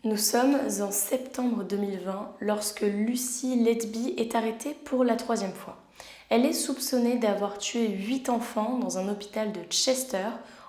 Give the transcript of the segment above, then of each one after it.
Nous sommes en septembre 2020 lorsque Lucy Letby est arrêtée pour la 3e fois. Elle est soupçonnée d'avoir tué 8 enfants dans un hôpital de Chester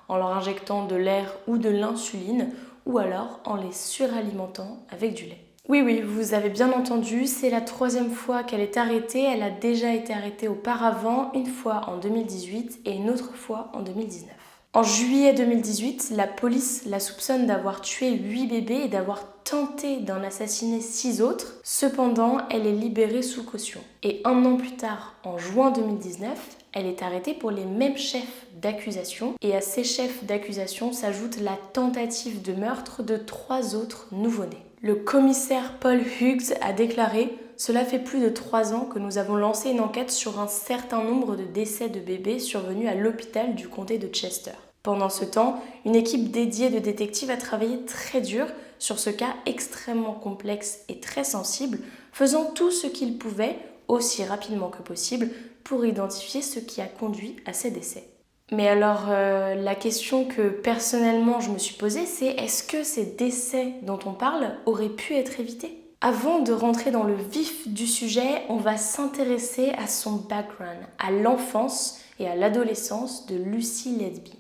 en leur injectant de l'air ou de l'insuline ou alors en les suralimentant avec du lait. Oui, vous avez bien entendu, c'est la 3e fois qu'elle est arrêtée. Elle a déjà été arrêtée auparavant, une fois en 2018 et une autre fois en 2019. En juillet 2018, la police la soupçonne d'avoir tué 8 bébés et d'avoir tenté d'en assassiner 6 autres. Cependant, elle est libérée sous caution. Et un an plus tard, en juin 2019, elle est arrêtée pour les mêmes chefs d'accusation. Et à ces chefs d'accusation s'ajoute la tentative de meurtre de 3 autres nouveau-nés. Le commissaire Paul Hughes a déclaré « Cela fait plus de 3 ans que nous avons lancé une enquête sur un certain nombre de décès de bébés survenus à l'hôpital du comté de Chester. » Pendant ce temps, une équipe dédiée de détectives a travaillé très dur sur ce cas extrêmement complexe et très sensible, faisant tout ce qu'ils pouvaient, aussi rapidement que possible, pour identifier ce qui a conduit à ces décès. Mais alors, la question que personnellement je me suis posée, c'est est-ce que ces décès dont on parle auraient pu être évités ? Avant de rentrer dans le vif du sujet, on va s'intéresser à son background, à l'enfance et à l'adolescence de Lucy Letby.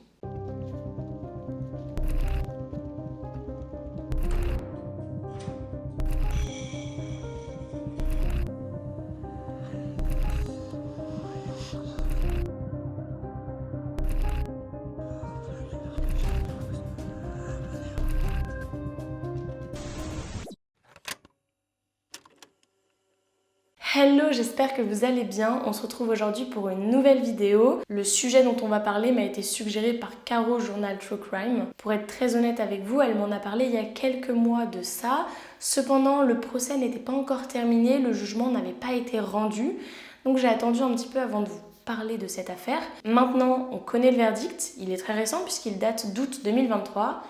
Hello, j'espère que vous allez bien. On se retrouve aujourd'hui pour une nouvelle vidéo. Le sujet dont on va parler m'a été suggéré par Caro Journal True Crime. Pour être très honnête avec vous, elle m'en a parlé il y a quelques mois de ça. Cependant, le procès n'était pas encore terminé, le jugement n'avait pas été rendu. Donc j'ai attendu un petit peu avant de vous parler de cette affaire. Maintenant, on connaît le verdict. Il est très récent puisqu'il date d'août 2023.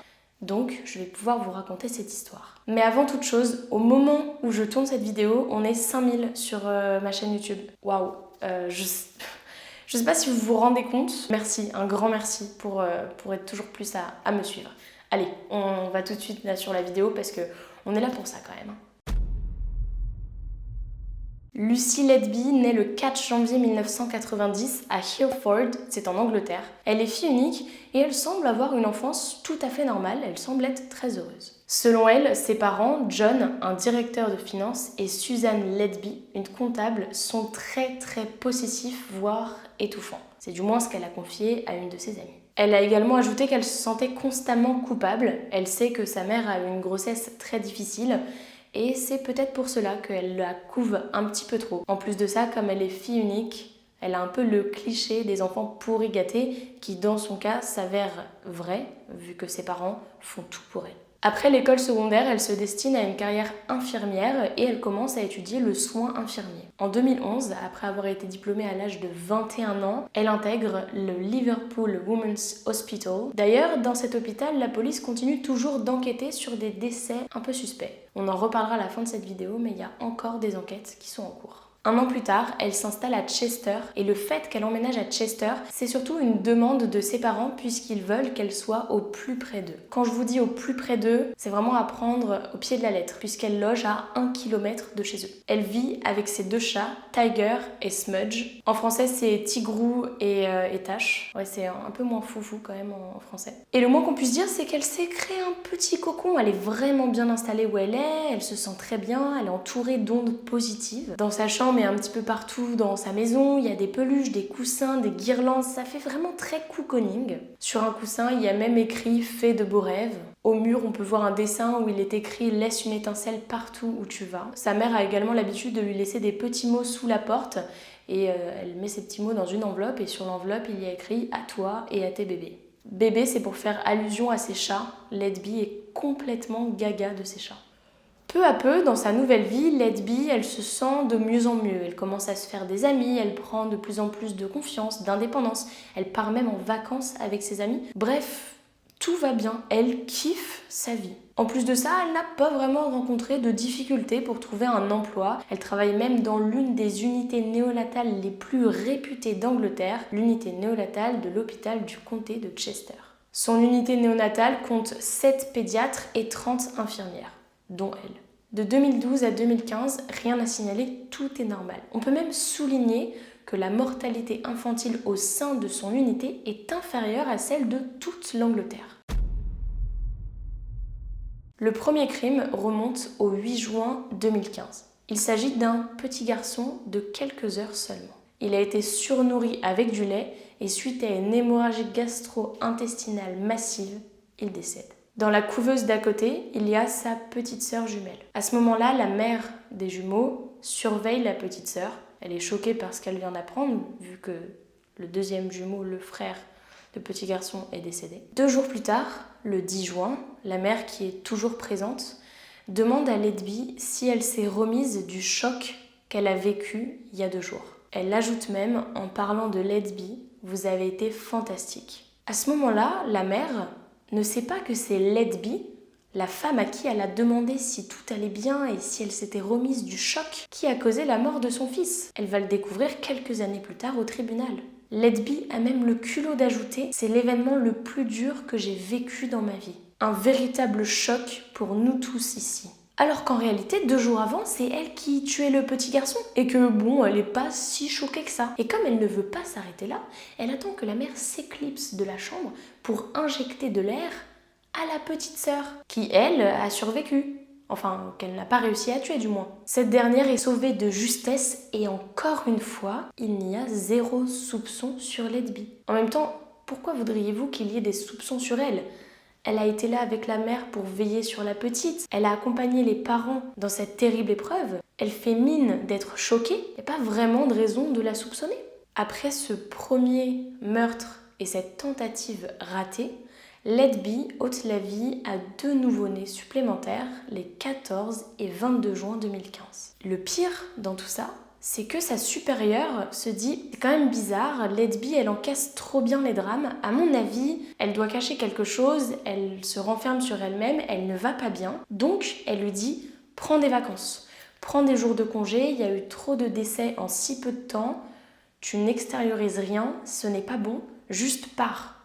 Donc, je vais pouvoir vous raconter cette histoire. Mais avant toute chose, au moment où je tourne cette vidéo, on est 5000 sur ma chaîne YouTube. Waouh, je sais pas si vous vous rendez compte. Merci, un grand merci pour être toujours plus à me suivre. Allez, on va tout de suite là sur la vidéo parce que on est là pour ça quand même. Lucy Letby naît le 4 janvier 1990 à Hilford, c'est en Angleterre. Elle est fille unique et elle semble avoir une enfance tout à fait normale, elle semble être très heureuse. Selon elle, ses parents, John, un directeur de finances, et Suzanne Letby, une comptable, sont très possessifs, voire étouffants. C'est du moins ce qu'elle a confié à une de ses amies. Elle a également ajouté qu'elle se sentait constamment coupable. Elle sait que sa mère a eu une grossesse très difficile et c'est peut-être pour cela qu'elle la couve un petit peu trop. En plus de ça, comme elle est fille unique, elle a un peu le cliché des enfants pourris gâtés qui, dans son cas, s'avère vrai, vu que ses parents font tout pour elle. Après l'école secondaire, elle se destine à une carrière infirmière et elle commence à étudier le soin infirmier. En 2011, après avoir été diplômée à l'âge de 21 ans, elle intègre le Liverpool Women's Hospital. D'ailleurs, dans cet hôpital, la police continue toujours d'enquêter sur des décès un peu suspects. On en reparlera à la fin de cette vidéo, mais il y a encore des enquêtes qui sont en cours. Un an plus tard, elle s'installe à Chester et le fait qu'elle emménage à Chester, c'est surtout une demande de ses parents puisqu'ils veulent qu'elle soit au plus près d'eux. Quand je vous dis au plus près d'eux, c'est vraiment à prendre au pied de la lettre puisqu'elle loge à 1 km de chez eux. Elle vit avec ses 2 chats, Tiger et Smudge. En français, c'est Tigrou et Tache. Ouais, c'est un peu moins foufou quand même en français. Et le moins qu'on puisse dire, c'est qu'elle s'est créée un petit cocon. Elle est vraiment bien installée où elle est, elle se sent très bien, elle est entourée d'ondes positives. Dans sa chambre, mais un petit peu partout dans sa maison, il y a des peluches, des coussins, des guirlandes, ça fait vraiment très cocooning. Sur un coussin, il y a même écrit « Fais de beaux rêves ». Au mur, on peut voir un dessin où il est écrit « Laisse une étincelle partout où tu vas ». Sa mère a également l'habitude de lui laisser des petits mots sous la porte et elle met ces petits mots dans une enveloppe et sur l'enveloppe, il y a écrit « À toi et à tes bébés ». Bébé, c'est pour faire allusion à ses chats. Letby est complètement gaga de ses chats. Peu à peu, dans sa nouvelle vie, Letby, elle se sent de mieux en mieux. Elle commence à se faire des amis, elle prend de plus en plus de confiance, d'indépendance. Elle part même en vacances avec ses amis. Bref, tout va bien. Elle kiffe sa vie. En plus de ça, elle n'a pas vraiment rencontré de difficultés pour trouver un emploi. Elle travaille même dans l'une des unités néonatales les plus réputées d'Angleterre, l'unité néonatale de l'hôpital du comté de Chester. Son unité néonatale compte 7 pédiatres et 30 infirmières. dont elle. De 2012 à 2015, rien à signaler, tout est normal. On peut même souligner que la mortalité infantile au sein de son unité est inférieure à celle de toute l'Angleterre. Le premier crime remonte au 8 juin 2015. Il s'agit d'un petit garçon de quelques heures seulement. Il a été surnourri avec du lait et suite à une hémorragie gastro-intestinale massive, il décède. Dans la couveuse d'à côté, il y a sa petite sœur jumelle. À ce moment-là, la mère des jumeaux surveille la petite sœur. Elle est choquée par ce qu'elle vient d'apprendre, vu que le deuxième jumeau, le frère de petit garçon, est décédé. 2 jours plus tard, le 10 juin, la mère, qui est toujours présente, demande à Ledby si elle s'est remise du choc qu'elle a vécu il y a 2 jours. Elle ajoute même, en parlant de Ledby, « Vous avez été fantastique ». À ce moment-là, la mère ne sait pas que c'est Ledby, la femme à qui elle a demandé si tout allait bien et si elle s'était remise du choc, qui a causé la mort de son fils. Elle va le découvrir quelques années plus tard au tribunal. Ledby a même le culot d'ajouter « C'est l'événement le plus dur que j'ai vécu dans ma vie. Un véritable choc pour nous tous ici. » Alors qu'en réalité, 2 jours avant, c'est elle qui tuait le petit garçon. Et que bon, elle n'est pas si choquée que ça. Et comme elle ne veut pas s'arrêter là, elle attend que la mère s'éclipse de la chambre pour injecter de l'air à la petite sœur, qui elle a survécu. Enfin, qu'elle n'a pas réussi à tuer du moins. Cette dernière est sauvée de justesse et encore une fois, il n'y a 0 soupçon sur Ledby. En même temps, pourquoi voudriez-vous qu'il y ait des soupçons sur elle ? Elle a été là avec la mère pour veiller sur la petite. Elle a accompagné les parents dans cette terrible épreuve. Elle fait mine d'être choquée. Il n'y a pas vraiment de raison de la soupçonner. Après ce premier meurtre et cette tentative ratée, Ledby ôte la vie à 2 nouveau-nés supplémentaires les 14 et 22 juin 2015. Le pire dans tout ça, c'est que sa supérieure se dit « C'est quand même bizarre, Ledby, elle encaisse trop bien les drames. À mon avis, elle doit cacher quelque chose, elle se renferme sur elle-même, elle ne va pas bien. Donc, elle lui dit « Prends des vacances, prends des jours de congé, il y a eu trop de décès en si peu de temps, tu n'extériorises rien, ce n'est pas bon, juste pars,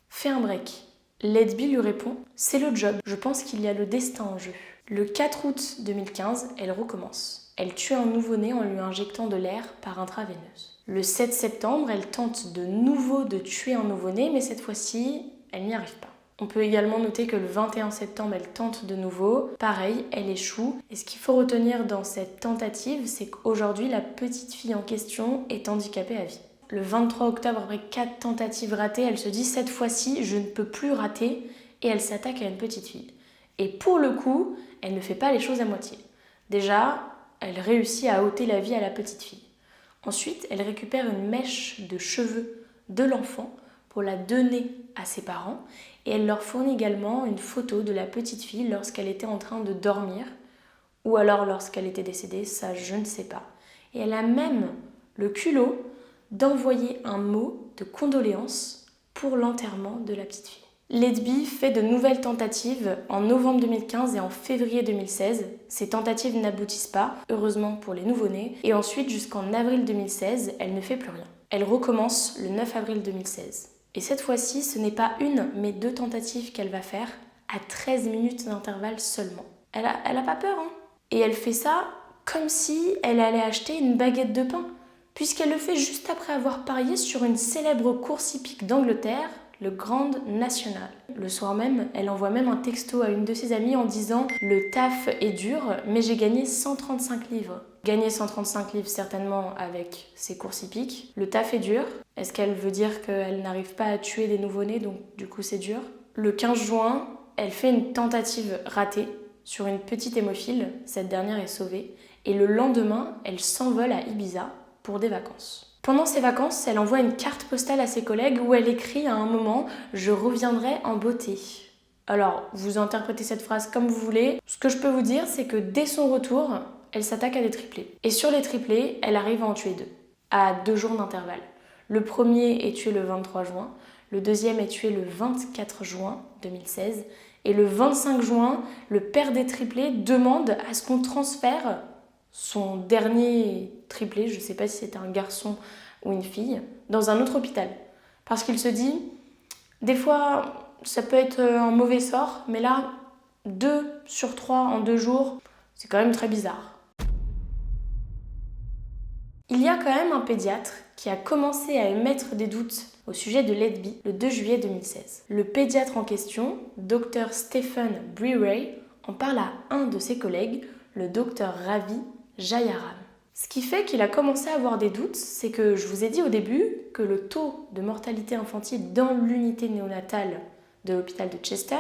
fais un break. » Ledby lui répond « C'est le job, je pense qu'il y a le destin en jeu. » Le 4 août 2015, elle recommence. Elle tue un nouveau-né en lui injectant de l'air par intraveineuse. Le 7 septembre, elle tente de nouveau de tuer un nouveau-né, mais cette fois-ci, elle n'y arrive pas. On peut également noter que le 21 septembre, elle tente de nouveau. Pareil, elle échoue. Et ce qu'il faut retenir dans cette tentative, c'est qu'aujourd'hui, la petite fille en question est handicapée à vie. Le 23 octobre, après 4 tentatives ratées, elle se dit « Cette fois-ci, je ne peux plus rater » et elle s'attaque à une petite fille. Et pour le coup, elle ne fait pas les choses à moitié. Déjà, elle réussit à ôter la vie à la petite fille. Ensuite, elle récupère une mèche de cheveux de l'enfant pour la donner à ses parents et elle leur fournit également une photo de la petite fille lorsqu'elle était en train de dormir ou alors lorsqu'elle était décédée, ça je ne sais pas. Et elle a même le culot d'envoyer un mot de condoléances pour l'enterrement de la petite fille. Ledby fait de nouvelles tentatives en novembre 2015 et en février 2016. Ces tentatives n'aboutissent pas, heureusement pour les nouveau-nés, et ensuite jusqu'en avril 2016, elle ne fait plus rien. Elle recommence le 9 avril 2016. Et cette fois-ci, ce n'est pas une, mais 2 tentatives qu'elle va faire à 13 minutes d'intervalle seulement. Elle a pas peur, hein. Et elle fait ça comme si elle allait acheter une baguette de pain, puisqu'elle le fait juste après avoir parié sur une célèbre course hippique d'Angleterre, le Grand National. Le soir même, elle envoie même un texto à une de ses amies en disant « Le taf est dur, mais j'ai gagné 135 livres ». Gagner 135 livres certainement avec ses courses hippiques. Le taf est dur. Est-ce qu'elle veut dire qu'elle n'arrive pas à tuer des nouveau-nés, donc du coup c'est dur? Le 15 juin, elle fait une tentative ratée sur une petite hémophile. Cette dernière est sauvée. Et le lendemain, elle s'envole à Ibiza pour des vacances. Pendant ses vacances, elle envoie une carte postale à ses collègues où elle écrit à un moment « Je reviendrai en beauté ». Alors, vous interprétez cette phrase comme vous voulez. Ce que je peux vous dire, c'est que dès son retour, elle s'attaque à des triplés. Et sur les triplés, elle arrive à en tuer 2, à 2 jours d'intervalle. Le premier est tué le 23 juin, le deuxième est tué le 24 juin 2016, et le 25 juin, le père des triplés demande à ce qu'on transfère son dernier triplé, je ne sais pas si c'était un garçon ou une fille, dans un autre hôpital. Parce qu'il se dit, des fois, ça peut être un mauvais sort, mais là, 2 sur 3 en 2 jours, c'est quand même très bizarre. Il y a quand même un pédiatre qui a commencé à émettre des doutes au sujet de Letby le 2 juillet 2016. Le pédiatre en question, Dr Stephen Breray, en parle à un de ses collègues, le Dr Ravi Jayaram. Ce qui fait qu'il a commencé à avoir des doutes, c'est que je vous ai dit au début que le taux de mortalité infantile dans l'unité néonatale de l'hôpital de Chester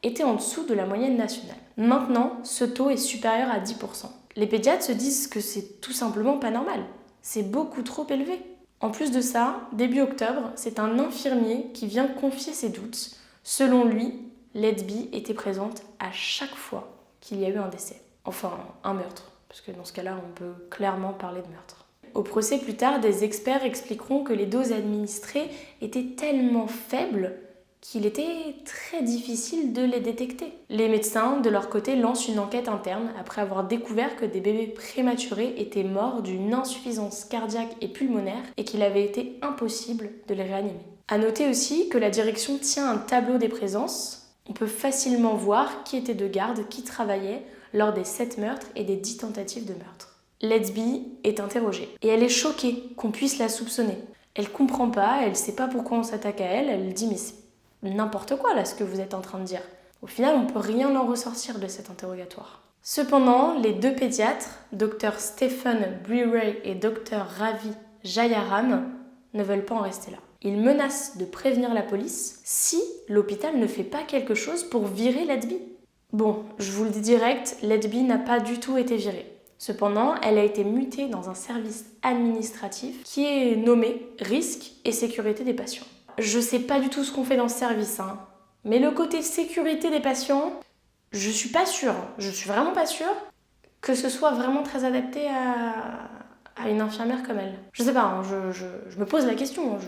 était en dessous de la moyenne nationale. Maintenant, ce taux est supérieur à 10%. Les pédiatres se disent que c'est tout simplement pas normal. C'est beaucoup trop élevé. En plus de ça, début octobre, c'est un infirmier qui vient confier ses doutes. Selon lui, Letby était présente à chaque fois qu'il y a eu un décès. Enfin, un meurtre, parce que dans ce cas-là, on peut clairement parler de meurtre. Au procès plus tard, des experts expliqueront que les doses administrées étaient tellement faibles qu'il était très difficile de les détecter. Les médecins, de leur côté, lancent une enquête interne après avoir découvert que des bébés prématurés étaient morts d'une insuffisance cardiaque et pulmonaire et qu'il avait été impossible de les réanimer. À noter aussi que la direction tient un tableau des présences. On peut facilement voir qui était de garde, qui travaillait lors des 7 meurtres et des 10 tentatives de meurtre. Letby est interrogée et elle est choquée qu'on puisse la soupçonner. Elle comprend pas, elle sait pas pourquoi on s'attaque à elle, elle dit mais c'est n'importe quoi là ce que vous êtes en train de dire. Au final, on peut rien en ressortir de cet interrogatoire. Cependant, les 2 pédiatres, Dr Stephen Breray et Dr Ravi Jayaram, ne veulent pas en rester là. Ils menacent de prévenir la police si l'hôpital ne fait pas quelque chose pour virer Letby. Bon, je vous le dis direct, Letby n'a pas du tout été virée. Cependant, elle a été mutée dans un service administratif qui est nommé Risque et sécurité des patients. Je sais pas du tout ce qu'on fait dans ce service, mais le côté sécurité des patients, je suis vraiment pas sûre que ce soit vraiment très adapté à une infirmière comme elle. Je sais pas, je me pose la question,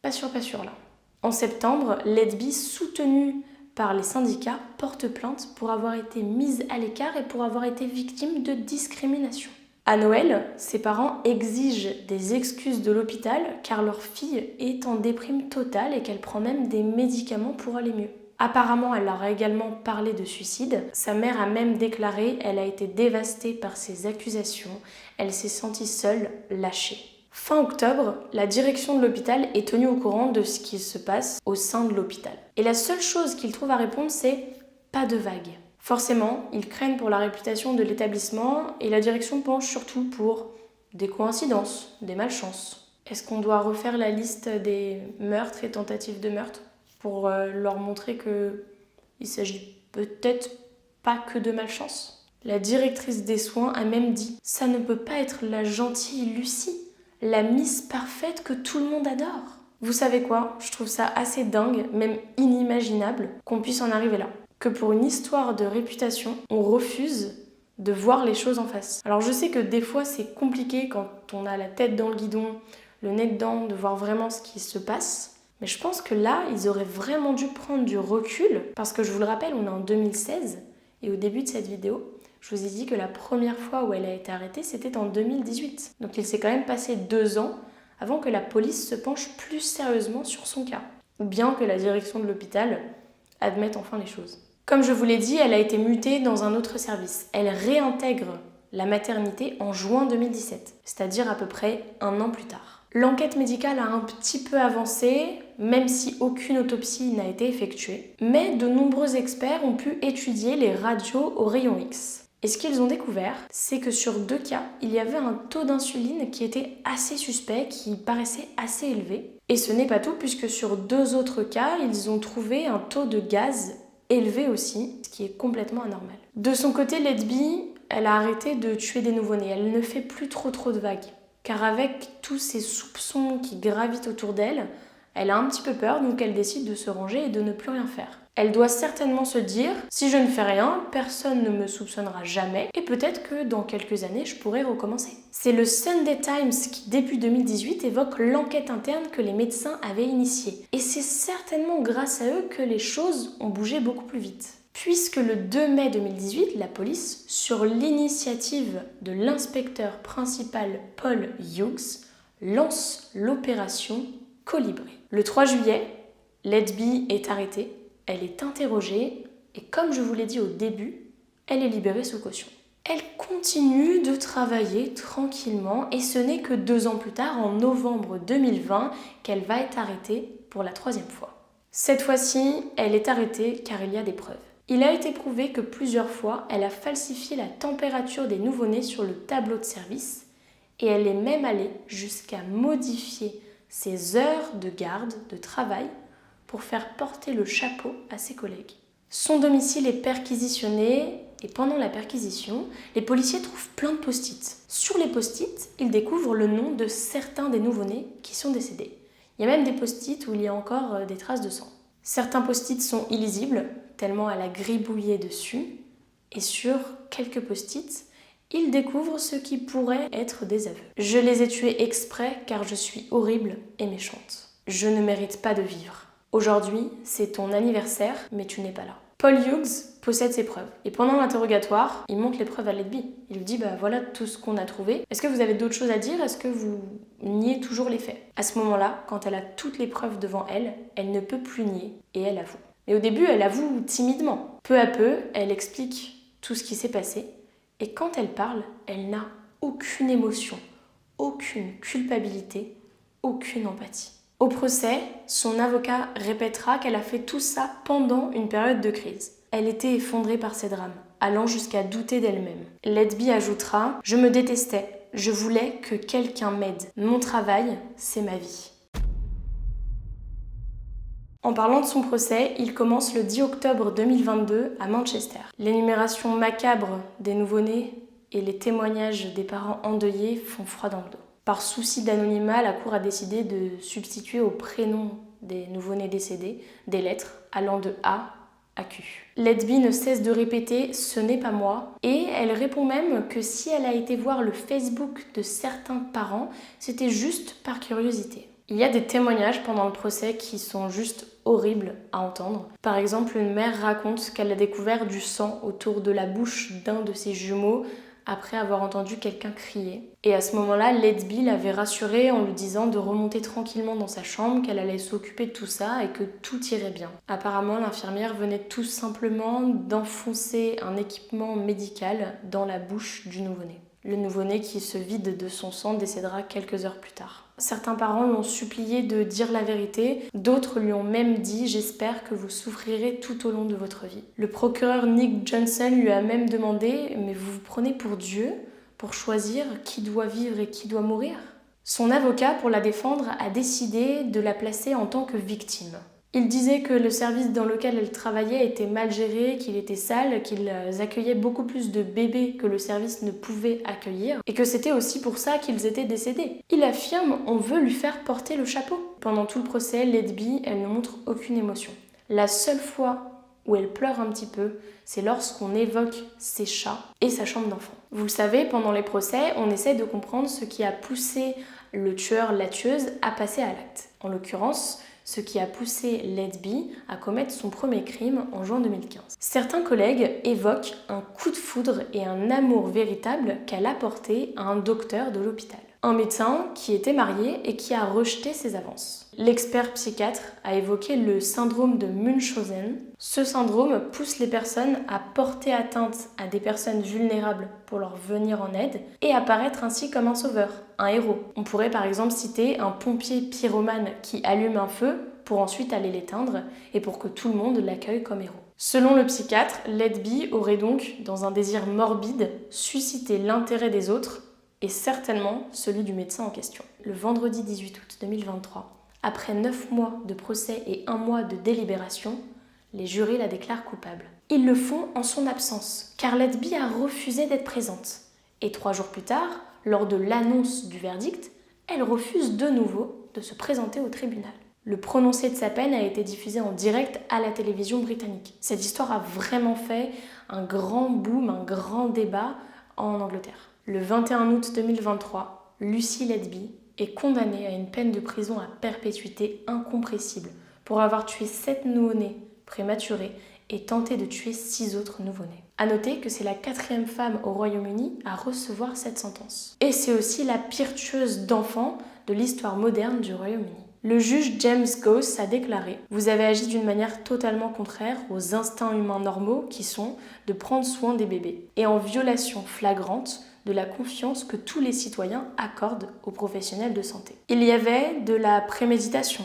pas sûre là. En septembre, Letby, soutenue par les syndicats, porte plainte pour avoir été mise à l'écart et pour avoir été victime de discrimination. À Noël, ses parents exigent des excuses de l'hôpital car leur fille est en déprime totale et qu'elle prend même des médicaments pour aller mieux. Apparemment, elle leur a également parlé de suicide. Sa mère a même déclaré qu'elle a été dévastée par ces accusations. Elle s'est sentie seule, lâchée. Fin octobre, la direction de l'hôpital est tenue au courant de ce qui se passe au sein de l'hôpital. Et la seule chose qu'ils trouvent à répondre, c'est « pas de vague ». Forcément, ils craignent pour la réputation de l'établissement et la direction penche surtout pour des coïncidences, des malchances. Est-ce qu'on doit refaire la liste des meurtres et tentatives de meurtre pour leur montrer qu'il s'agit peut-être pas que de malchance ? La directrice des soins a même dit « ça ne peut pas être la gentille Lucie, la Miss parfaite que tout le monde adore ». Vous savez quoi ? Je trouve ça assez dingue, même inimaginable, qu'on puisse en arriver là. Que pour une histoire de réputation, on refuse de voir les choses en face. Alors je sais que des fois c'est compliqué quand on a la tête dans le guidon, le nez dedans, de voir vraiment ce qui se passe. Mais je pense que là, ils auraient vraiment dû prendre du recul, parce que je vous le rappelle, on est en 2016, et au début de cette vidéo, je vous ai dit que la première fois où elle a été arrêtée, c'était en 2018. Donc il s'est quand même passé 2 ans avant que la police se penche plus sérieusement sur son cas. Ou bien que la direction de l'hôpital admette enfin les choses. Comme je vous l'ai dit, elle a été mutée dans un autre service. Elle réintègre la maternité en juin 2017, c'est-à-dire à peu près 1 an plus tard. L'enquête médicale a un petit peu avancé, même si aucune autopsie n'a été effectuée. Mais de nombreux experts ont pu étudier les radios au rayon X. Et ce qu'ils ont découvert, c'est que sur 2 cas, il y avait un taux d'insuline qui était assez suspect, qui paraissait assez élevé. Et ce n'est pas tout, puisque sur 2 autres cas, ils ont trouvé un taux de gaz élevé aussi, ce qui est complètement anormal. De son côté, Letby, elle a arrêté de tuer des nouveau-nés. Elle ne fait plus trop de vagues. Car avec tous ces soupçons qui gravitent autour d'elle, elle a un petit peu peur, donc elle décide de se ranger et de ne plus rien faire. Elle doit certainement se dire « si je ne fais rien, personne ne me soupçonnera jamais et peut-être que dans quelques années, je pourrai recommencer ». C'est le Sunday Times qui, début 2018, évoque l'enquête interne que les médecins avaient initiée. Et c'est certainement grâce à eux que les choses ont bougé beaucoup plus vite. Puisque le 2 mai 2018, la police, sur l'initiative de l'inspecteur principal Paul Hughes, lance l'opération Colibri. Le 3 juillet, Letby est arrêtée. Elle est interrogée, et comme je vous l'ai dit au début, elle est libérée sous caution. Elle continue de travailler tranquillement et ce n'est que 2 ans plus tard, en novembre 2020, qu'elle va être arrêtée pour la 3e fois. Cette fois-ci, elle est arrêtée car il y a des preuves. Il a été prouvé que plusieurs fois, elle a falsifié la température des nouveau-nés sur le tableau de service et elle est même allée jusqu'à modifier ses heures de garde, de travail, pour faire porter le chapeau à ses collègues. Son domicile est perquisitionné et pendant la perquisition, les policiers trouvent plein de post-it. Sur les post-it, ils découvrent le nom de certains des nouveau-nés qui sont décédés. Il y a même des post-it où il y a encore des traces de sang. Certains post-it sont illisibles, tellement elle a gribouillé dessus. Et sur quelques post-it, ils découvrent ce qui pourrait être des aveux. Je les ai tués exprès car je suis horrible et méchante. Je ne mérite pas de vivre. Aujourd'hui, c'est ton anniversaire, mais tu n'es pas là. Paul Hughes possède ses preuves. Et pendant l'interrogatoire, il montre les preuves à Letby. Il lui dit, voilà tout ce qu'on a trouvé. Est-ce que vous avez d'autres choses à dire? Est-ce que vous niez toujours les faits? À ce moment-là, quand elle a toutes les preuves devant elle, elle ne peut plus nier et elle avoue. Et au début, elle avoue timidement. Peu à peu, elle explique tout ce qui s'est passé. Et quand elle parle, elle n'a aucune émotion, aucune culpabilité, aucune empathie. Au procès, son avocat répétera qu'elle a fait tout ça pendant une période de crise. Elle était effondrée par ces drames, allant jusqu'à douter d'elle-même. Letby ajoutera « Je me détestais, je voulais que quelqu'un m'aide. Mon travail, c'est ma vie. » En parlant de son procès, il commence le 10 octobre 2022 à Manchester. L'énumération macabre des nouveau-nés et les témoignages des parents endeuillés font froid dans le dos. Par souci d'anonymat, la Cour a décidé de substituer au prénom des nouveau-nés décédés des lettres allant de A à Q. Letby ne cesse de répéter « ce n'est pas moi » et elle répond même que si elle a été voir le Facebook de certains parents, c'était juste par curiosité. Il y a des témoignages pendant le procès qui sont juste horribles à entendre. Par exemple, une mère raconte qu'elle a découvert du sang autour de la bouche d'un de ses jumeaux après avoir entendu quelqu'un crier. Et à ce moment-là, Letby l'avait rassurée en lui disant de remonter tranquillement dans sa chambre, qu'elle allait s'occuper de tout ça et que tout irait bien. Apparemment, l'infirmière venait tout simplement d'enfoncer un équipement médical dans la bouche du nouveau-né. Le nouveau-né qui se vide de son sang décédera quelques heures plus tard. Certains parents l'ont supplié de dire la vérité, d'autres lui ont même dit « j'espère que vous souffrirez tout au long de votre vie ». Le procureur Nick Johnson lui a même demandé « mais vous vous prenez pour Dieu pour choisir qui doit vivre et qui doit mourir ?» Son avocat, pour la défendre, a décidé de la placer en tant que victime. Il disait que le service dans lequel elle travaillait était mal géré, qu'il était sale, qu'ils accueillaient beaucoup plus de bébés que le service ne pouvait accueillir, et que c'était aussi pour ça qu'ils étaient décédés. Il affirme « on veut lui faire porter le chapeau ». Pendant tout le procès, Letby, elle ne montre aucune émotion. La seule fois où elle pleure un petit peu, c'est lorsqu'on évoque ses chats et sa chambre d'enfant. Vous le savez, pendant les procès, on essaie de comprendre ce qui a poussé le tueur, la tueuse, à passer à l'acte. En l'occurrence, ce qui a poussé Letby à commettre son premier crime en juin 2015. Certains collègues évoquent un coup de foudre et un amour véritable qu'elle a porté à un docteur de l'hôpital. Un médecin qui était marié et qui a rejeté ses avances. L'expert psychiatre a évoqué le syndrome de Munchausen. Ce syndrome pousse les personnes à porter atteinte à des personnes vulnérables pour leur venir en aide et apparaître ainsi comme un sauveur, un héros. On pourrait par exemple citer un pompier pyromane qui allume un feu pour ensuite aller l'éteindre et pour que tout le monde l'accueille comme héros. Selon le psychiatre, Letby aurait donc, dans un désir morbide, suscité l'intérêt des autres et certainement celui du médecin en question. Le vendredi 18 août 2023, après 9 mois de procès et 1 mois de délibération, les jurés la déclarent coupable. Ils le font en son absence, car Letby a refusé d'être présente. Et 3 jours plus tard, lors de l'annonce du verdict, elle refuse de nouveau de se présenter au tribunal. Le prononcé de sa peine a été diffusé en direct à la télévision britannique. Cette histoire a vraiment fait un grand boom, un grand débat en Angleterre. Le 21 août 2023, Lucy Letby est condamnée à une peine de prison à perpétuité incompressible pour avoir tué 7 nouveau-nés prématurés et tenté de tuer 6 autres nouveau-nés. À noter que c'est la 4e femme au Royaume-Uni à recevoir cette sentence. Et c'est aussi la pire tueuse d'enfants de l'histoire moderne du Royaume-Uni. Le juge James Goss a déclaré « Vous avez agi d'une manière totalement contraire aux instincts humains normaux qui sont de prendre soin des bébés et en violation flagrante de la confiance que tous les citoyens accordent aux professionnels de santé. » Il y avait de la préméditation,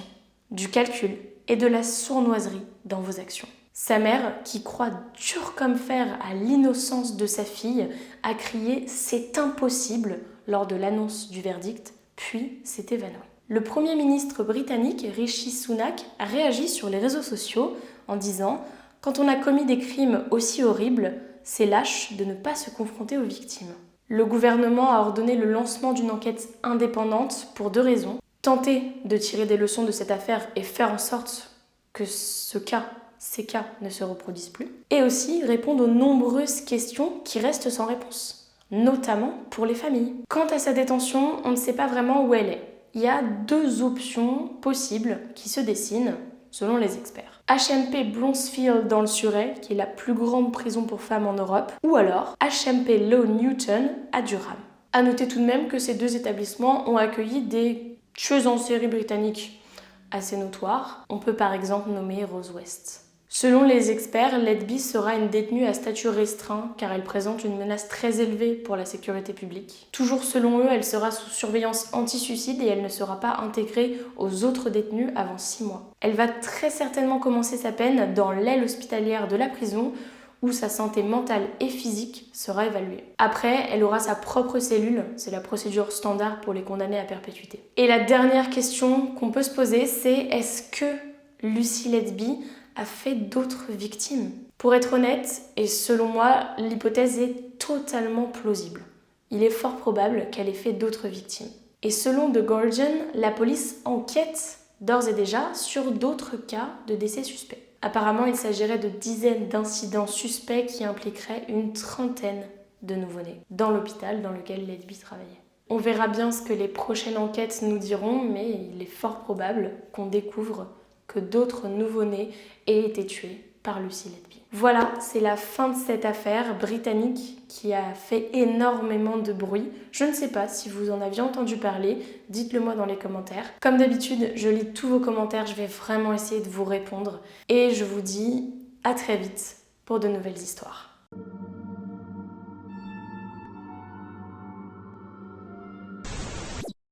du calcul et de la sournoiserie dans vos actions. Sa mère, qui croit dur comme fer à l'innocence de sa fille, a crié « C'est impossible » lors de l'annonce du verdict, puis s'est évanoui. Le Premier ministre britannique, Rishi Sunak, a réagi sur les réseaux sociaux en disant « Quand on a commis des crimes aussi horribles, c'est lâche de ne pas se confronter aux victimes. » Le gouvernement a ordonné le lancement d'une enquête indépendante pour 2 raisons. Tenter de tirer des leçons de cette affaire et faire en sorte que ces cas ne se reproduisent plus. Et aussi répondre aux nombreuses questions qui restent sans réponse, notamment pour les familles. Quant à sa détention, on ne sait pas vraiment où elle est. Il y a 2 options possibles qui se dessinent, selon les experts. HMP Bronzefield dans le Surrey, qui est la plus grande prison pour femmes en Europe, ou alors HMP Low Newton à Durham. À noter tout de même que ces 2 établissements ont accueilli des tueuses en série britanniques assez notoires. On peut par exemple nommer Rose West. Selon les experts, Letby sera une détenue à statut restreint car elle présente une menace très élevée pour la sécurité publique. Toujours selon eux, elle sera sous surveillance anti-suicide et elle ne sera pas intégrée aux autres détenus avant 6 mois. Elle va très certainement commencer sa peine dans l'aile hospitalière de la prison où sa santé mentale et physique sera évaluée. Après, elle aura sa propre cellule, c'est la procédure standard pour les condamnés à perpétuité. Et la dernière question qu'on peut se poser, c'est est-ce que Lucy Letby a fait d'autres victimes? Pour être honnête, et selon moi, l'hypothèse est totalement plausible. Il est fort probable qu'elle ait fait d'autres victimes. Et selon The Guardian, la police enquête d'ores et déjà sur d'autres cas de décès suspects. Apparemment, il s'agirait de dizaines d'incidents suspects qui impliqueraient une trentaine de nouveau-nés dans l'hôpital dans lequel Letby travaillait. On verra bien ce que les prochaines enquêtes nous diront, mais il est fort probable qu'on découvre que d'autres nouveau-nés aient été tués par Lucy Letby. Voilà, c'est la fin de cette affaire britannique qui a fait énormément de bruit. Je ne sais pas si vous en aviez entendu parler, dites-le moi dans les commentaires. Comme d'habitude, je lis tous vos commentaires, je vais vraiment essayer de vous répondre. Et je vous dis à très vite pour de nouvelles histoires.